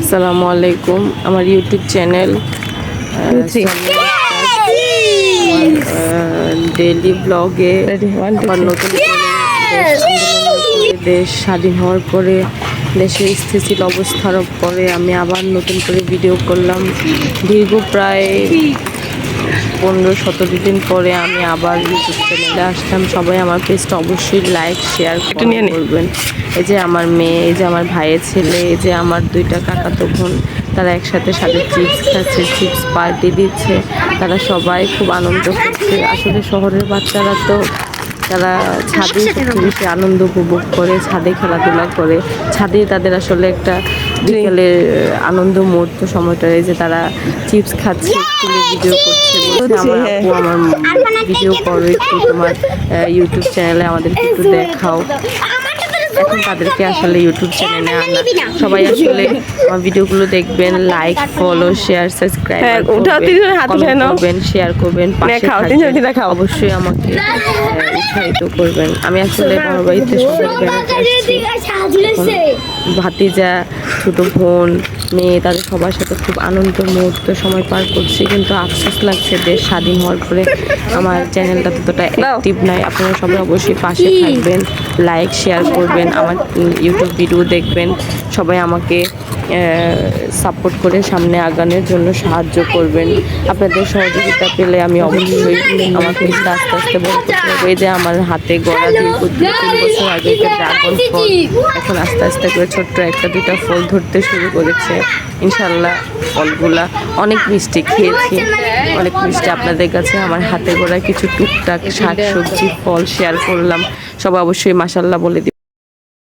আসসালামু আলাইকুম। আমার ইউটিউব চ্যানেল ডেইলি ব্লগে আবার নতুন দেশ স্বাধীন হওয়ার পরে দেশের স্থিতিশীল অবস্থার পরে আমি আবার নতুন করে ভিডিও করলাম। দীর্ঘ প্রায় 15-17 দিন পরে আমি আবার ইউটিউব চ্যানেলে আসলাম। সবাই আমার পেজটা অবশ্যই লাইক শেয়ার করবেন। এই যে আমার মেয়ে, এই যে আমার ভাইয়ের ছেলে, এই যে আমার 2টা কাকাতো বোন, তারা একসাথে সাথে চিপস খাচ্ছে, চিপস পার্টি দিচ্ছে। তারা সবাই খুব আনন্দ করছে। আসলে শহরের বাচ্চারা তো তারা ছাদে খুব বেশি আনন্দ উপভোগ করে, ছাদে খেলাধুলা করে। ছাদে তাদের আসলে একটা বিকেলের আনন্দ মুহূর্ত সময়টা। এই যে তারা চিপস খাচ্ছে, তুলে ভিডিও করছে, বলছে আমার আপু আমার ভিডিও করো একটু, তোমার ইউটিউব চ্যানেলে আমাদেরকে একটু দেখাও। এখন তাদেরকে আসলে ইউটিউব চ্যানেলে আনা, সবাই আসলে আমার ভিডিওগুলো দেখবেন, লাইক ফলো শেয়ার সাবস্ক্রাইব করবেন, শেয়ার করবেন, অবশ্যই আমাকে উৎসাহিত করবেন। আমি আসলে আমার বাড়িতে সবাই বেড়াতে আসছি, ভাতিজা, ছোট বোন, মেয়ে, তাদের সবার সাথে খুব আনন্দ মুহূর্ত সময় পার করছি। কিন্তু আফসোস লাগছে দেশ স্বাধীন হওয়ার পরে আমার চ্যানেলটা ততটা অ্যাক্টিভ নাই। আপনারা সবাই অবশ্যই পাশে থাকবেন, লাইক শেয়ার করবেন, আমার ইউটিউব ভিডিও দেখবেন, সবাই আমাকে সাপোর্ট করে সামনে আগানোর জন্য সাহায্য করবেন। আপনাদের সহযোগিতা পেলে আমি অবশ্যই আমার পেজটা আস্তে আস্তে বড় করতে পারবো। এই যে আমার হাতে গড়া দীর্ঘ 2-3 বছর আগে একটা ড্রাগন ফল এখন আস্তে আস্তে করে ছোট্ট 1-2টা ফল ধরতে শুরু করেছে। ইনশাল্লাহ ফলগুলা অনেক মিষ্টি, খেয়েছি অনেক মিষ্টি। আপনাদের কাছে আমার হাতে গড়া কিছু টুকটাক শাক সবজি ফল শেয়ার করলাম। সবাই অবশ্যই মাশাআল্লাহ বলে দিন।